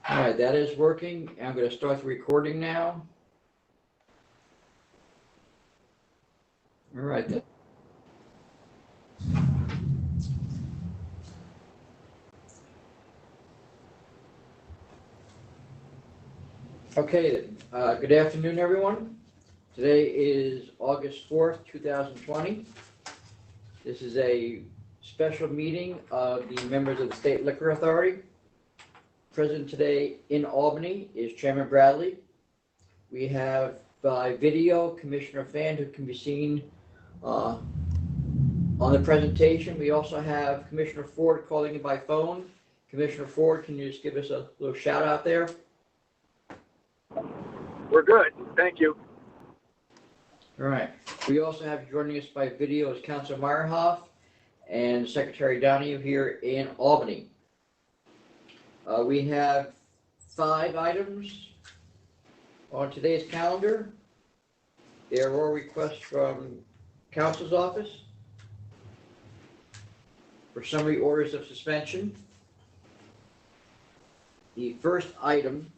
All right, that is working. I'm going to start the recording now. All right. Okay, good afternoon, everyone. Today is August 4th, 2020. This is a special meeting of the members of the State Liquor Authority. Present today in Albany is Chairman Bradley. We have by video Commissioner Fan, who can be seen on the presentation. We also have Commissioner Ford calling in by phone. Commissioner Ford, can you just give us a little shout out there? We're good, thank you. All right. We also have joining us by video is Councilor Meyerhoff and Secretary Donahue here in Albany. We have 5 items on today's calendar. There are requests from Council's office for summary orders of suspension. The first item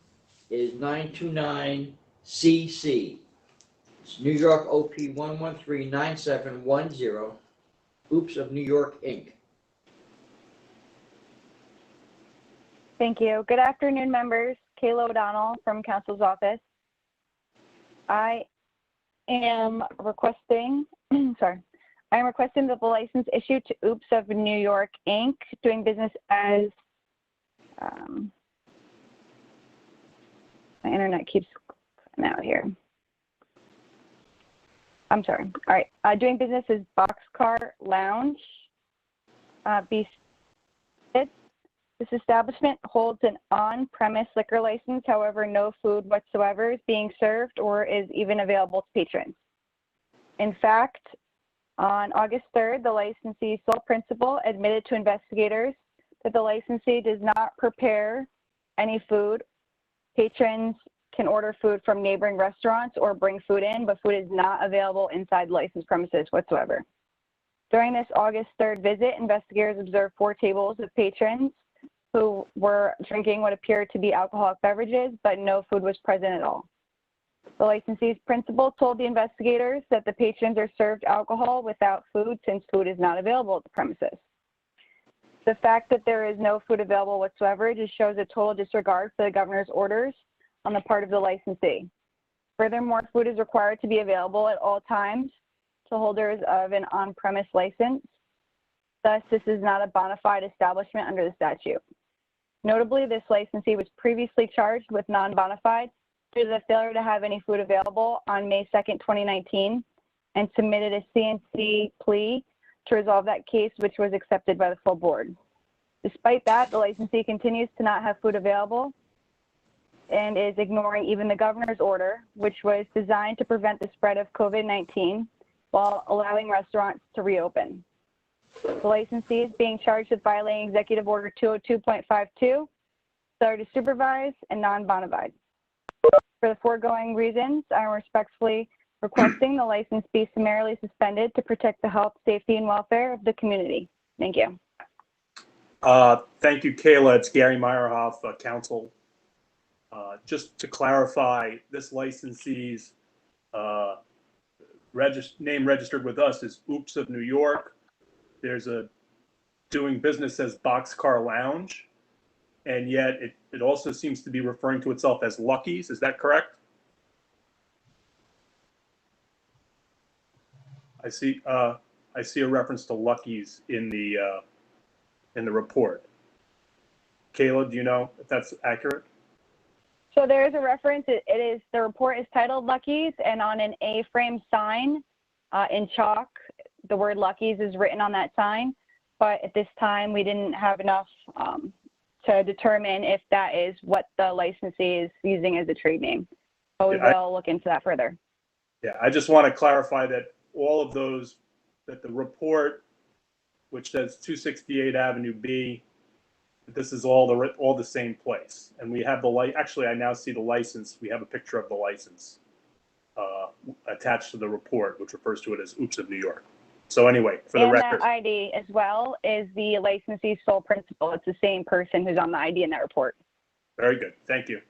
is 929CC. It's New York OP 1139710, Oops of New York, Inc. Thank you. Good afternoon, members. Kayla O'Donnell from Council's office. I am requesting, I am requesting that the license issued to Oops of New York, Inc., doing business as, my internet keeps cutting out here. I'm sorry. All right. Doing business as Boxcar Lounge. This establishment holds an on-premise liquor license. However, no food whatsoever is being served or is even available to patrons. In fact, on August 3rd, the licensee's sole principal admitted to investigators that the licensee does not prepare any food. Patrons can order food from neighboring restaurants or bring food in, but food is not available inside licensed premises whatsoever. During this August 3rd visit, investigators observed 4 tables of patrons who were drinking what appeared to be alcoholic beverages, but no food was present at all. The licensee's principal told the investigators that the patrons are served alcohol without food since food is not available at the premises. The fact that there is no food available whatsoever just shows a total disregard for the governor's orders on the part of the licensee. Furthermore, food is required to be available at all times to holders of an on-premise license. Thus, this is not a bona fide establishment under the statute. Notably, this licensee was previously charged with non-bona fide due to the failure to have any food available on May 2nd, 2019, and submitted a CNC plea to resolve that case, which was accepted by the full board. Despite that, the licensee continues to not have food available and is ignoring even the governor's order, which was designed to prevent the spread of COVID-19 while allowing restaurants to reopen. The licensee is being charged with violating Executive Order 202.52, failure to supervise, and non-bona fide. For the foregoing reasons, I am respectfully requesting the license be summarily suspended to protect the health, safety, and welfare of the community. Thank you. Thank you, Kayla. It's Gary Meyerhoff, counsel. Just to clarify, this licensee's name registered with us is Oops of New York. There's a doing business as Boxcar Lounge, and yet it also seems to be referring to itself as Lucky's. Is that correct? I see a reference to Lucky's in the report. Kayla, do you know if that's accurate? So there is a reference. The report is titled Lucky's, and on an A-frame sign in chalk, the word Lucky's is written on that sign. But at this time, we didn't have enough to determine if that is what the licensee is using as a trade name. But we will look into that further. Yeah, I just want to clarify that all of those, that the report, which says 268 Avenue B, this is all the same place. And we have actually, I now see the license. We have a picture of the license attached to the report, which refers to it as Oops of New York. So anyway, for the record. And that ID as well is the licensee's sole principal. It's the same person who's on the ID in that report. Very good. Thank you.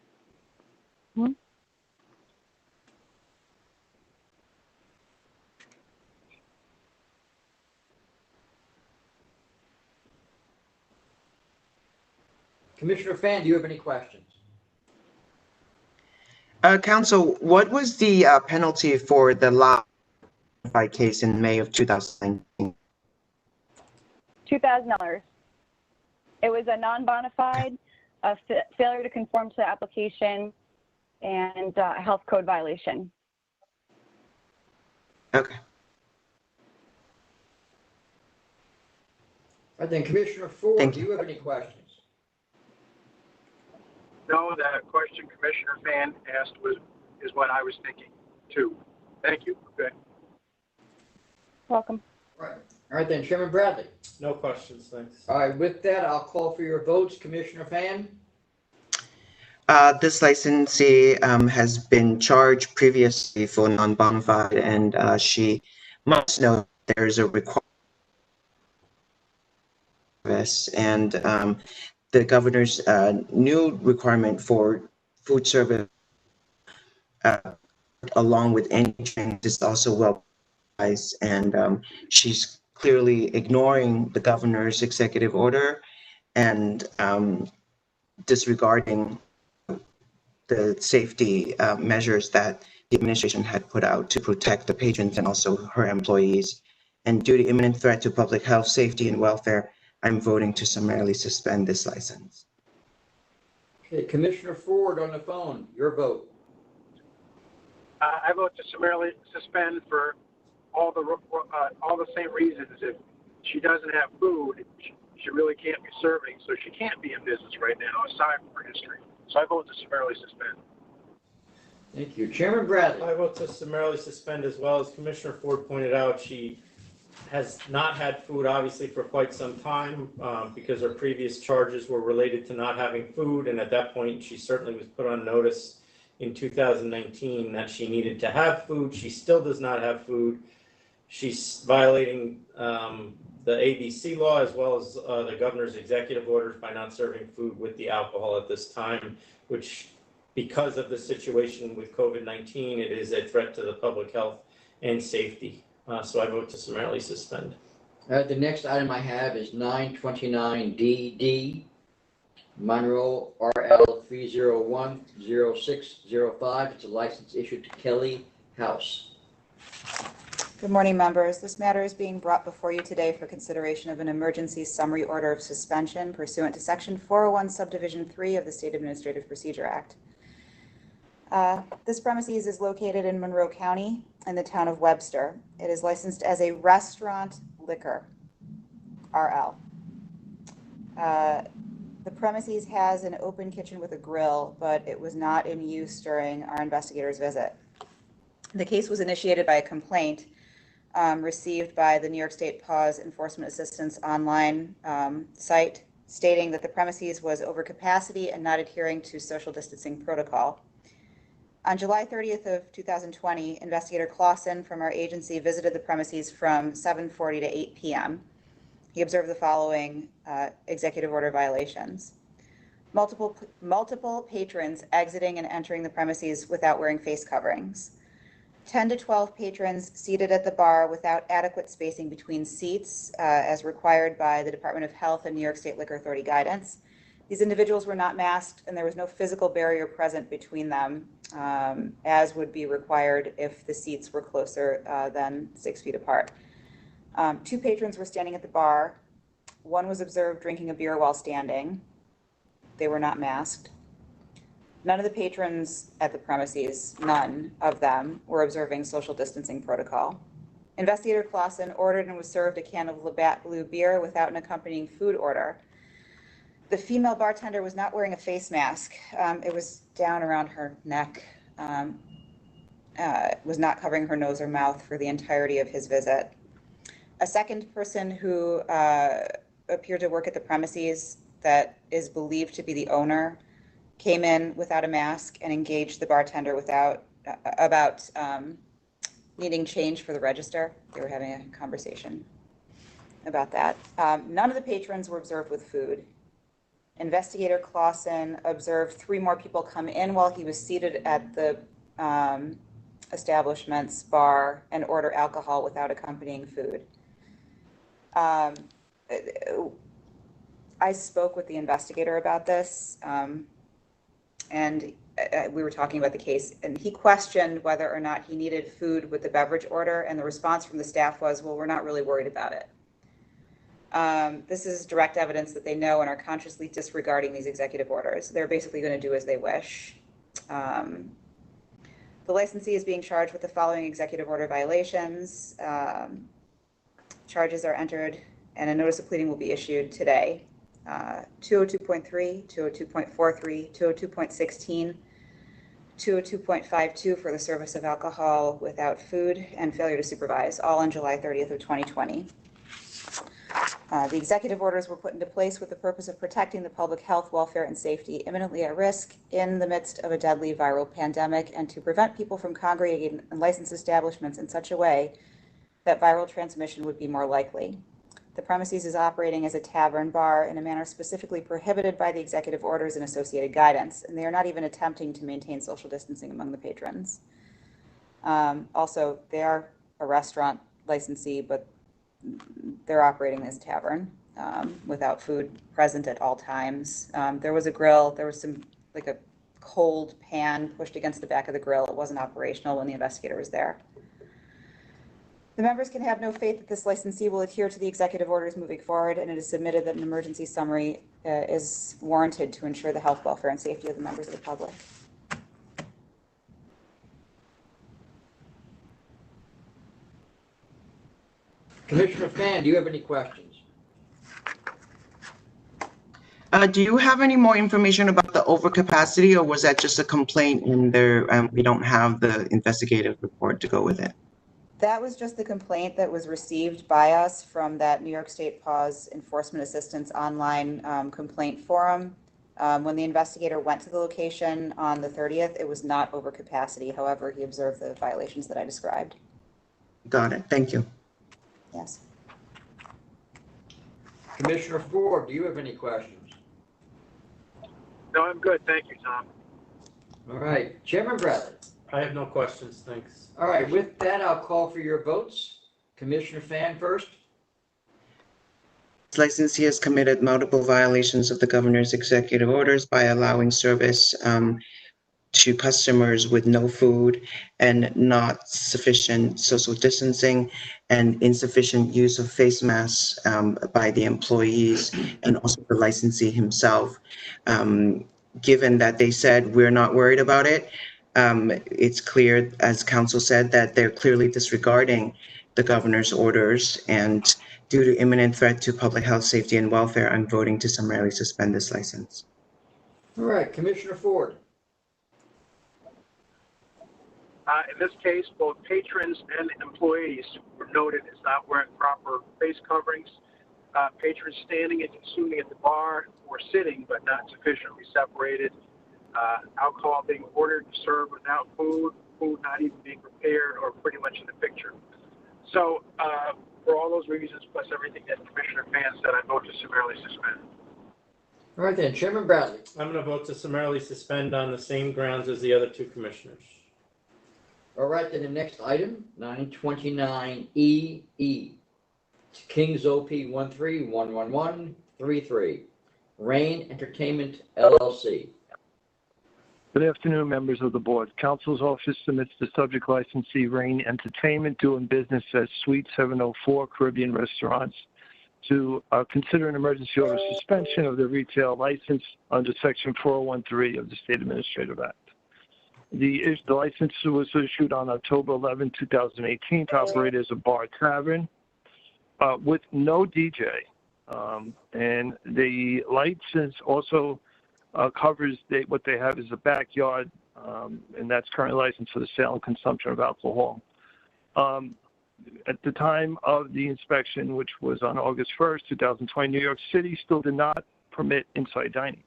Commissioner Fan, do you have any questions? Counsel, what was the penalty for the last case in May of 2019? $2,000. It was a non-bonafide, a failure to conform to the application, and a health code violation. Okay. All right, then Commissioner Ford, Thank do you have any questions? No, the question Commissioner Fan asked is what I was thinking too. Thank you. Good. Welcome. All right, then Chairman Bradley. No questions, thanks. All right, with that, I'll call for your votes. Commissioner Fan? This licensee has been charged previously for non-bona fide, and she must know there is a requirement. And the governor's new requirement for food service, along with any change, is also well advised, and she's clearly ignoring the governor's executive order and disregarding the safety measures that the administration had put out to protect the patrons and also her employees. And due to imminent threat to public health, safety, and welfare, I'm voting to summarily suspend this license. Okay, Commissioner Ford on the phone, your vote. I vote to summarily suspend for all the same reasons. If she doesn't have food, she really can't be serving, so she can't be in business right now, aside from her history. So I vote to summarily suspend. Thank you. Chairman Bradley? I vote to summarily suspend as well. As Commissioner Ford pointed out, she has not had food obviously for quite some time because her previous charges were related to not having food, and at that point she certainly was put on notice in 2019 that she needed to have food. She still does not have food. She's violating the ABC law as well as the governor's executive orders by not serving food with the alcohol at this time, which, because of the situation with COVID-19, it is a threat to the public health and safety. So I vote to summarily suspend. The next item I have is 929DD, Monroe RL 3010605. It's a license issued to Kelly House. Good morning, members. This matter is being brought before you today for consideration of an emergency summary order of suspension pursuant to Section 401, Subdivision 3 of the State Administrative Procedure Act. This premises is located in Monroe County in the town of Webster. It is licensed as a restaurant liquor, RL. The premises has an open kitchen with a grill, but it was not in use during our investigators' visit. The case was initiated by a complaint received by the New York State PAWS Enforcement Assistance online site, stating that the premises was over capacity and not adhering to social distancing protocol. On July 30th of 2020, Investigator Clausen from our agency visited the premises from 7:40 to 8 p.m. He observed the following executive order violations. Multiple patrons exiting and entering the premises without wearing face coverings. 10 to 12 patrons seated at the bar without adequate spacing between seats as required by the Department of Health and New York State Liquor Authority guidance. These individuals were not masked and there was no physical barrier present between them as would be required if the seats were closer than 6 feet apart. 2 patrons were standing at the bar. 1 was observed drinking a beer while standing. They were not masked. None of the patrons at the premises, none of them, were observing social distancing protocol. Investigator Clausen ordered and was served a can of Labatt Blue beer without an accompanying food order. The female bartender was not wearing a face mask. It was down around her neck. Was not covering her nose or mouth for the entirety of his visit. A second person who appeared to work at the premises that is believed to be the owner came in without a mask and engaged the bartender about needing change for the register. They were having a conversation about that. None of the patrons were observed with food. Investigator Clausen observed 3 more people come in while he was seated at the establishment's bar and order alcohol without accompanying food. I spoke with the investigator about this, and we were talking about the case, and he questioned whether or not he needed food with the beverage order, and the response from the staff was, well, we're not really worried about it. This is direct evidence that they know and are consciously disregarding these executive orders. They're basically going to do as they wish. The licensee is being charged with the following executive order violations. Charges are entered and a notice of pleading will be issued today. 202.3, 202.43, 202.16, 202.52 for the service of alcohol without food and failure to supervise, all on July 30th of 2020. The executive orders were put into place with the purpose of protecting the public health, welfare, and safety imminently at risk in the midst of a deadly viral pandemic and to prevent people from congregating in licensed establishments in such a way that viral transmission would be more likely. The premises is operating as a tavern bar in a manner specifically prohibited by the executive orders and associated guidance, and they are not even attempting to maintain social distancing among the patrons. Also, they are a restaurant licensee, but they're operating as a tavern without food present at all times. There was a grill. There was some, like a cold pan pushed against the back of the grill. It wasn't operational when the investigator was there. The members can have no faith that this licensee will adhere to the executive orders moving forward, and it is submitted that an emergency summary is warranted to ensure the health, welfare, and safety of the members of the public. Commissioner Fan, do you have any questions? Do you have any more information about the overcapacity, or was that just a complaint and we don't have the investigative report to go with it? That was just the complaint that was received by us from that New York State PAWS Enforcement Assistance online complaint forum. When the investigator went to the location on the 30th, it was not over capacity. However, he observed the violations that I described. Got it. Thank you. Yes. Commissioner Ford, do you have any questions? No, I'm good. Thank you, Tom. All right, Chairman Bradley. I have no questions, thanks. All right, with that, I'll call for your votes. Commissioner Fan first. This licensee has committed multiple violations of the governor's executive orders by allowing service to customers with no food and not sufficient social distancing and insufficient use of face masks by the employees and also the licensee himself. Given that they said we're not worried about it, it's clear, as counsel said, that they're clearly disregarding the governor's orders, and due to imminent threat to public health, safety, and welfare, I'm voting to summarily suspend this license. All right, Commissioner Ford. In this case, both patrons and employees were noted as not wearing proper face coverings. Patrons standing and consuming at the bar were sitting but not sufficiently separated. Alcohol being ordered and served without food, food not even being prepared or pretty much in the picture. So for all those reasons, plus everything that Commissioner Fan said, I vote to summarily suspend. All right then, Chairman Bradley. I'm going to vote to summarily suspend on the same grounds as the other 2 commissioners. All right, then the next item, 929EE. Kings OP 1311133. Rain Entertainment LLC. Good afternoon, members of the board. Counsel's office submits the subject licensee Rain Entertainment doing business as Suite 704 Caribbean Restaurants to consider an emergency order suspension of the retail license under Section 4013 of the State Administrative Act. The license was issued on October 11, 2018 to operate as a bar tavern with no DJ. And the license also covers what they have is a backyard, and that's currently licensed for the sale and consumption of alcohol. At the time of the inspection, which was on August 1st, 2020, New York City still did not permit inside dining.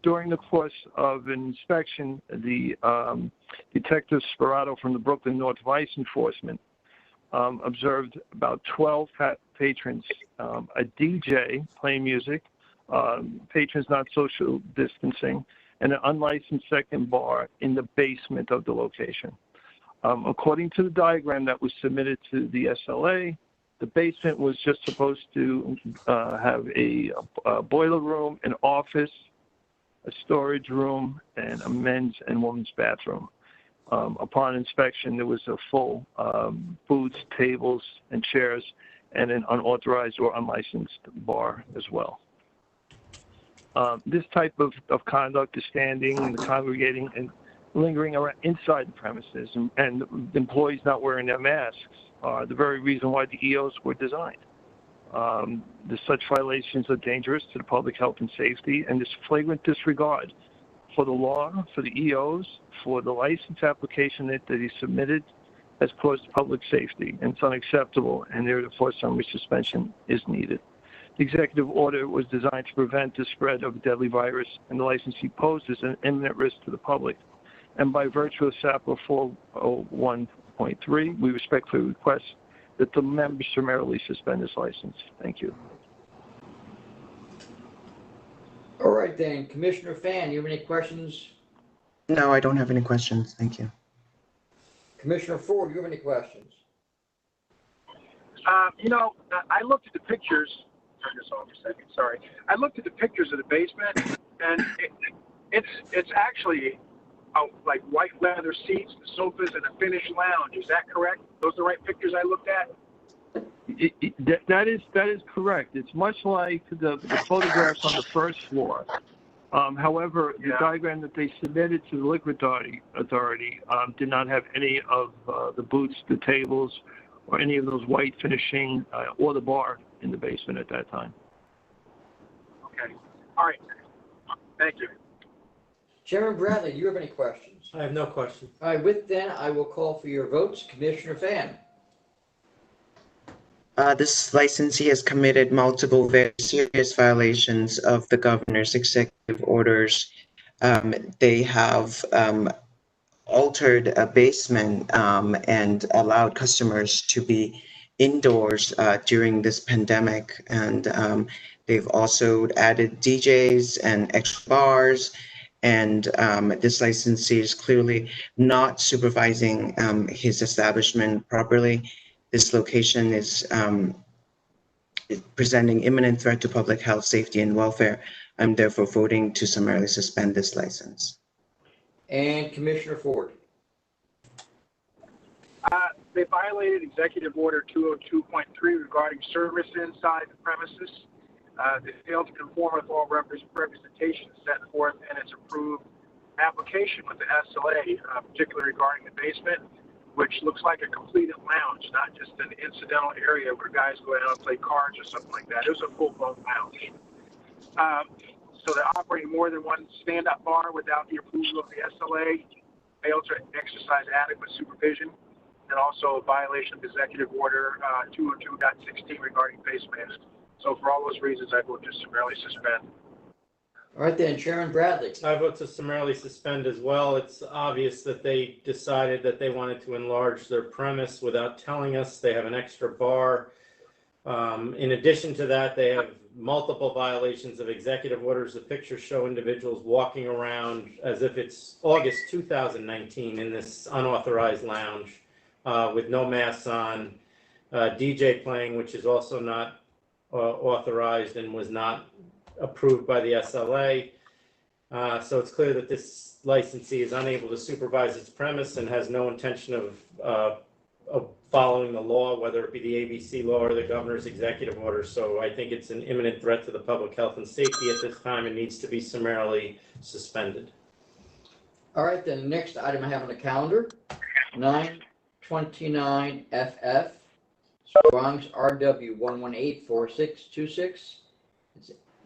During the course of an inspection, the Detective Sperato from the Brooklyn North Vice Enforcement observed about 12 patrons, a DJ playing music, patrons not social distancing, and an unlicensed second bar in the basement of the location. According to the diagram that was submitted to the SLA, the basement was just supposed to have a boiler room, an office, a storage room, and a men's and women's bathroom. Upon inspection, there was a full booths, tables, and chairs, and an unauthorized or unlicensed bar as well. This type of conduct, the standing, the congregating, and lingering around inside the premises, and employees not wearing their masks are the very reason why the EOs were designed. Such violations are dangerous to the public health and safety, and this flagrant disregard for the law, for the EOs, for the license application that he submitted has caused public safety, and it's unacceptable, and therefore summary suspension is needed. The executive order was designed to prevent the spread of a deadly virus, and the licensee poses an imminent risk to the public. And by virtue of SAPA 401.3, we respectfully request that the members summarily suspend this license. Thank you. All right then, Commissioner Fan, you have any questions? No, I don't have any questions. Thank you. Commissioner Ford, you have any questions? I looked at the pictures. Turn this off for a second. Sorry. I looked at the pictures of the basement, and it's actually like white leather seats, the sofas, and a finished lounge. Is that correct? Those are the right pictures I looked at? That is correct. It's much like the photographs on the first floor. However, the diagram that they submitted to the Liquor Authority did not have any of the booths, the tables, or any of those white finishing or the bar in the basement at that time. Okay. All right. Thank you. Chairman Bradley, do you have any questions? I have no question. All right, with then, I will call for your votes. Commissioner Fan. This licensee has committed multiple very serious violations of the governor's executive orders. They have altered a basement and allowed customers to be indoors during this pandemic. And they've also added DJs and extra bars. And this licensee is clearly not supervising his establishment properly. This location is presenting imminent threat to public health, safety, and welfare. I'm therefore voting to summarily suspend this license. And Commissioner Ford. They violated Executive Order 202.3 regarding service inside the premises. They failed to conform with all representations set forth in its approved application with the SLA, particularly regarding the basement, which looks like a completed lounge, not just an incidental area where guys go out and play cards or something like that. It was a full-blown lounge. So they're operating more than one stand-up bar without the approval of the SLA, failed to exercise adequate supervision, and also a violation of Executive Order 202.16 regarding face masks. So for all those reasons, I vote to summarily suspend. All right then, Chairman Bradley. I vote to summarily suspend as well. It's obvious that they decided that they wanted to enlarge their premise without telling us. They have an extra bar. In addition to that, they have multiple violations of executive orders. The pictures show individuals walking around as if it's August 2019 in this unauthorized lounge with no masks on, DJ playing, which is also not authorized and was not approved by the SLA. So it's clear that this licensee is unable to supervise its premise and has no intention of following the law, whether it be the ABC law or the governor's executive order. So I think it's an imminent threat to the public health and safety at this time and needs to be summarily suspended. All right, then the next item I have on the calendar, 929 FF, Bronx RW 1184626.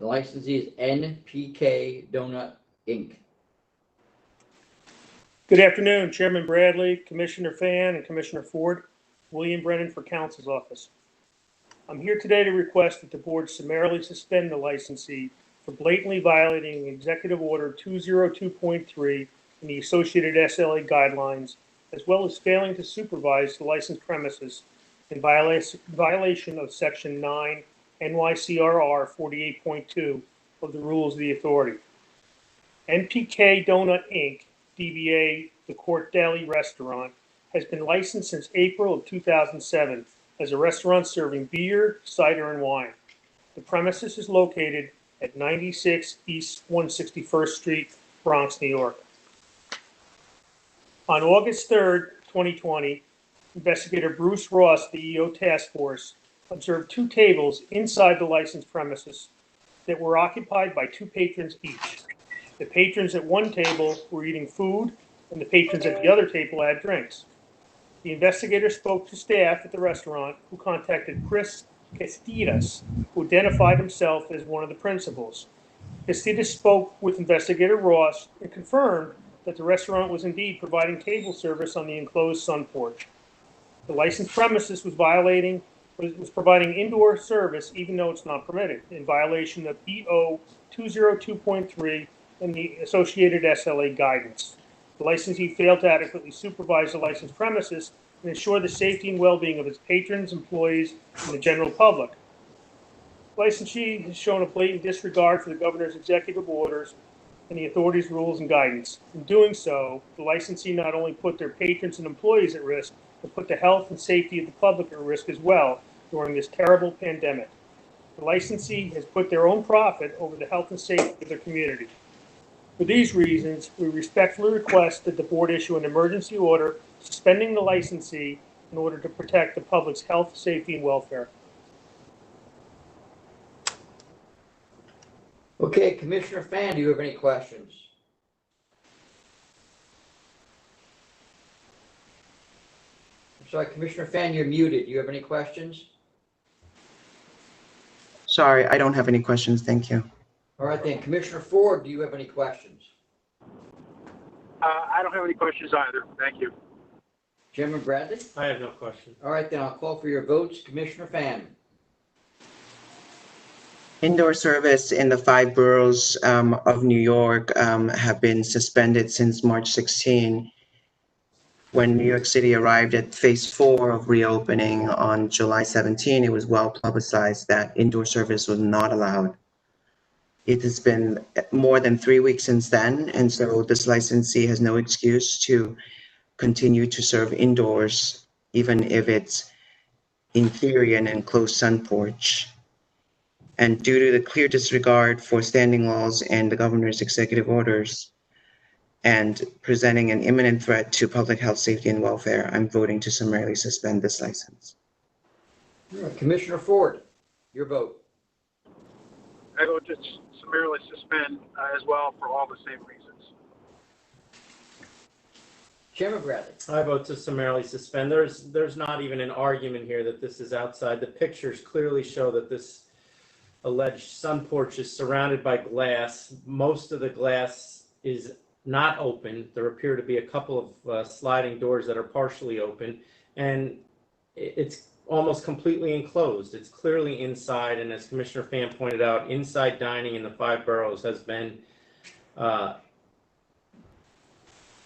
The licensee is NPK Donut Inc. Good afternoon, Chairman Bradley, Commissioner Fan, and Commissioner Ford. William Brennan for Counsel's Office. I'm here today to request that the board summarily suspend the licensee for blatantly violating Executive Order 202.3 and the associated SLA guidelines, as well as failing to supervise the licensed premises in violation of Section 9 NYCRR 48.2 of the rules of the authority. NPK Donut Inc., DBA The Court Deli Restaurant, has been licensed since April of 2007 as a restaurant serving beer, cider, and wine. The premises is located at 96 East 161st Street, Bronx, New York. On August 3rd, 2020, investigator Bruce Ross, the EO Task Force, observed 2 tables inside the licensed premises that were occupied by 2 patrons each. The patrons at one table were eating food, and the patrons at the other table had drinks. The investigator spoke to staff at the restaurant, who contacted Chris Castidas, who identified himself as one of the principals. Castidas spoke with investigator Ross and confirmed that the restaurant was indeed providing table service on the enclosed sun porch. The licensed premises was providing indoor service even though it's not permitted, in violation of EO 202.3 and the associated SLA guidance. The licensee failed to adequately supervise the licensed premises and ensure the safety and well-being of its patrons, employees, and the general public. The licensee has shown a blatant disregard for the governor's executive orders and the authority's rules and guidance. In doing so, the licensee not only put their patrons and employees at risk, but put the health and safety of the public at risk as well during this terrible pandemic. The licensee has put their own profit over the health and safety of their community. For these reasons, we respectfully request that the board issue an emergency order suspending the licensee in order to protect the public's health, safety, and welfare. Okay, Commissioner Fan, do you have any questions? I'm sorry, Commissioner Fan, you're muted. Do you have any questions? Sorry, I don't have any questions. Thank you. All right then, Commissioner Ford, do you have any questions? I don't have any questions either. Thank you. Chairman Bradley? I have no question. All right then, I'll call for your votes. Commissioner Fan? Indoor service in the 5 boroughs of New York have been suspended since March 16. When New York City arrived at phase 4 of reopening on July 17, it was well publicized that indoor service was not allowed. It has been more than 3 weeks since then, and so this licensee has no excuse to continue to serve indoors, even if it's in theory an enclosed sun porch. And due to the clear disregard for standing laws and the governor's executive orders, and presenting an imminent threat to public health, safety, and welfare, I'm voting to summarily suspend this license. All right, Commissioner Ford, your vote. I vote to summarily suspend as well for all the same reasons. Chairman Bradley? I vote to summarily suspend. There's not even an argument here that this is outside. The pictures clearly show that this alleged sun porch is surrounded by glass. Most of the glass is not open. There appear to be a couple of sliding doors that are partially open, and it's almost completely enclosed. It's clearly inside, and as Commissioner Fan pointed out, inside dining in the 5 boroughs has been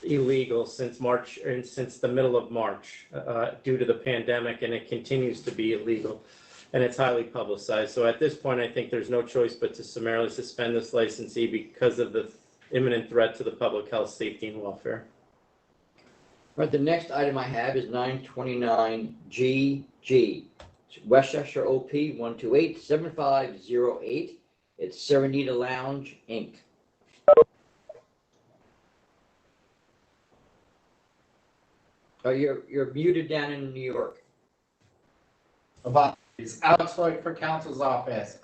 illegal since March, and since the middle of March due to the pandemic, and it continues to be illegal, and it's highly publicized. So at this point, I think there's no choice but to summarily suspend this licensee because of the imminent threat to the public health, safety, and welfare. All right, the next item I have is 929GG. Westchester OP 1287508. It's Serenita Lounge, Inc. Oh, you're muted down in New York. Apologies. Alex Hoyt for Counsel's Office.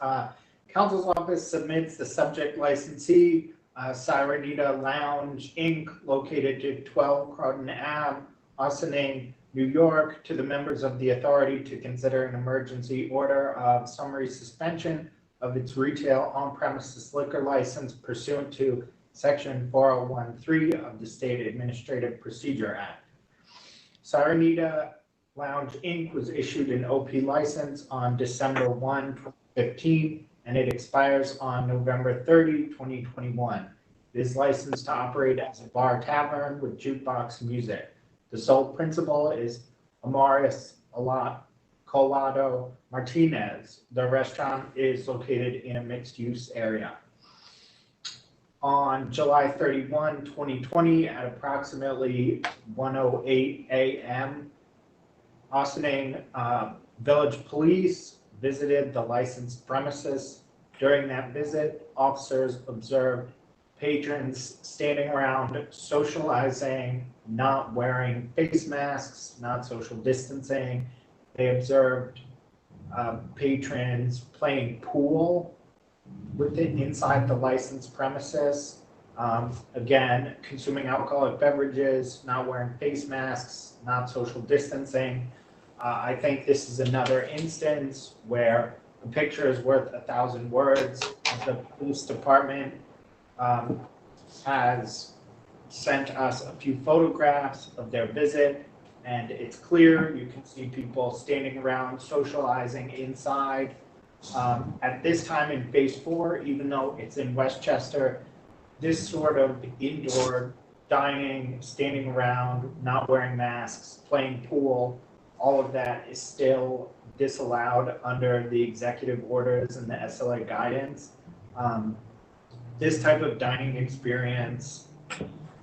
Counsel's Office submits the subject licensee, Sirenita Lounge, Inc., located at 12 Croton Ave, Austining, New York, to the members of the authority to consider an emergency order of summary suspension of its retail on-premises liquor license pursuant to Section 4013 of the State Administrative Procedure Act. Sirenita Lounge, Inc. was issued an OP license on December 1, 2015, and it expires on November 30, 2021. It is licensed to operate as a bar tavern with jukebox music. The sole principal is Amaris Colado Martinez. The restaurant is located in a mixed-use area. on July 31, 2020 at approximately 1:08 a.m. Austining Village Police visited the licensed premises. During that visit, officers observed patrons standing around socializing, not wearing face masks, not social distancing. They observed patrons playing pool inside the licensed premises. Again, consuming alcoholic beverages, not wearing face masks, not social distancing. I think this is another instance where a picture is worth 1,000 words. The police department has sent us a few photographs of their visit, and it's clear. You can see people standing around socializing inside. At this time in phase 4, even though it's in Westchester, this sort of indoor dining, standing around, not wearing masks, playing pool, all of that is still disallowed under the executive orders and the SLA guidance. This type of dining experience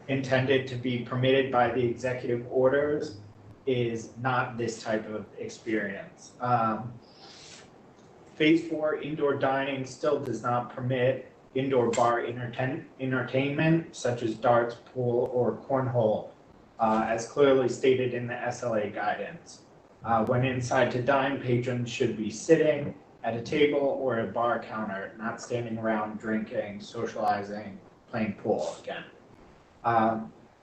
intended to be permitted by the executive orders is not this type of experience. Phase 4 indoor dining still does not permit indoor bar entertainment such as darts, pool, or cornhole, as clearly stated in the SLA guidance. When inside to dine, patrons should be sitting at a table or a bar counter, not standing around drinking, socializing, playing pool again.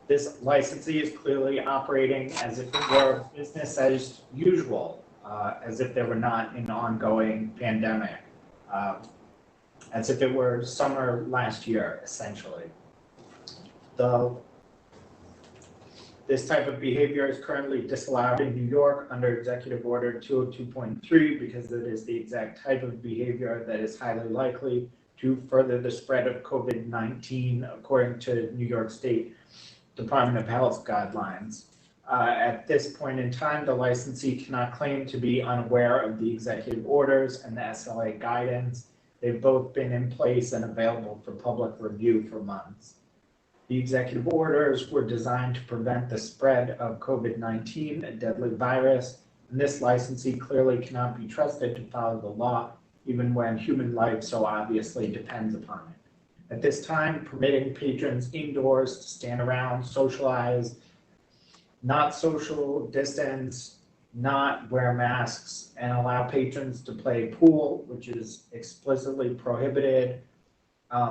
This licensee is clearly operating as if it were business as usual, as if there were not an ongoing pandemic, as if it were summer last year, essentially. This type of behavior is currently disallowed in New York under Executive Order 202.3 because it is the exact type of behavior that is highly likely to further the spread of COVID-19, according to New York State Department of Health guidelines. At this point in time, the licensee cannot claim to be unaware of the executive orders and the SLA guidance. They've both been in place and available for public review for months. The executive orders were designed to prevent the spread of COVID-19, a deadly virus, and this licensee clearly cannot be trusted to follow the law, even when human life so obviously depends upon it. At this time, permitting patrons indoors to stand around, socialize, not social distance, not wear masks, and allow patrons to play pool, which is explicitly prohibited,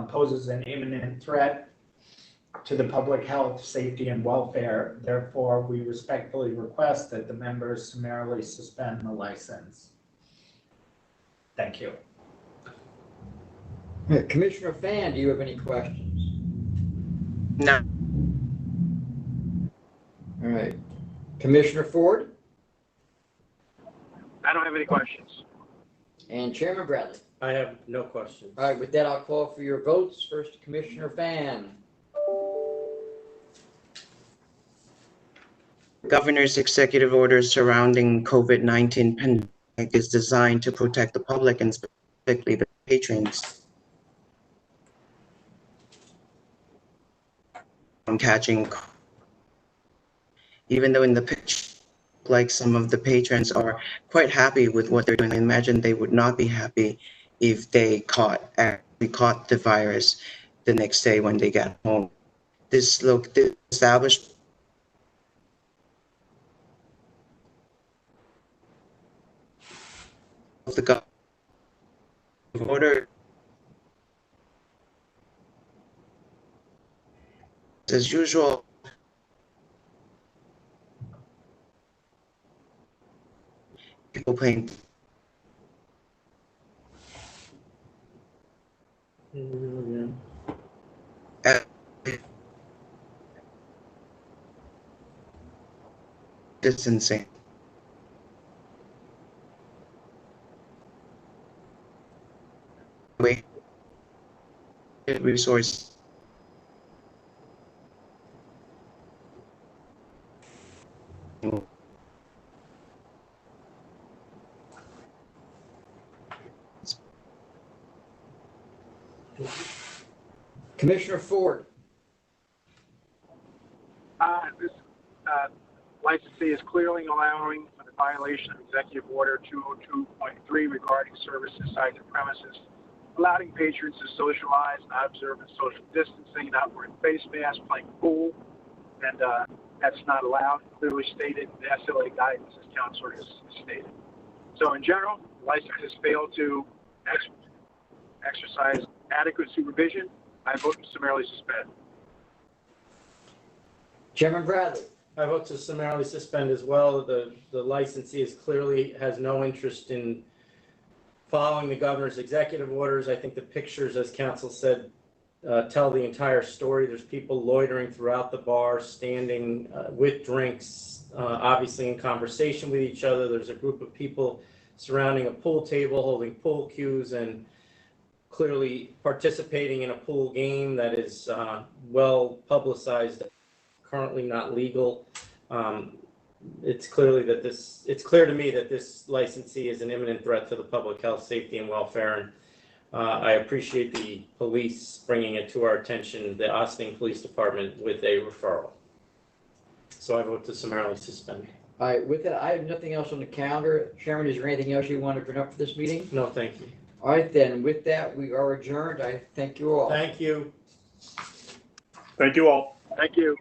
poses an imminent threat to the public health, safety, and welfare. Therefore, we respectfully request that the members summarily suspend the license. Thank you. Commissioner Fan, do you have any questions? No. All right. Commissioner Ford I don't have any questions. and Chairman Bradley. I have no questions. All right, with that, I'll call for your votes. First, Commissioner Fan. Governor's executive orders surrounding COVID-19 pandemic is designed to protect the public and specifically the patrons from catching. Even though in the picture, like some of the patrons are quite happy with what they're doing, I imagine they would not be happy if they actually caught the virus the next day when they get home. This establishment of the government order as usual. People playing distancing. Wait, resource. Commissioner Ford. This licensee is clearly allowing for the violation of Executive Order 202.3 regarding services inside the premises, allowing patrons to socialize, not observing social distancing, not wearing face masks, playing pool, and that's not allowed, clearly stated in the SLA guidance as Council has stated. So in general, the license has failed to exercise adequate supervision. I vote to summarily suspend. Chairman Bradley. I vote to summarily suspend as well. The licensee is clearly has no interest in following the governor's executive orders. I think the pictures, as council said, tell the entire story. There's people loitering throughout the bar, standing with drinks, obviously in conversation with each other. There's a group of people surrounding a pool table, holding pool cues, and clearly participating in a pool game that is well publicized, currently not legal. It's clear to me that this licensee is an imminent threat to the public health, safety, and welfare. And I appreciate the police bringing it to our attention, the Austin Police Department, with a referral. So I vote to summarily suspend. All right, with that, I have nothing else on the calendar. Chairman, is there anything else you want to bring up for this meeting? No, thank you. All right, then, with that, we are adjourned. I thank you all. Thank you. Thank you all. Thank you.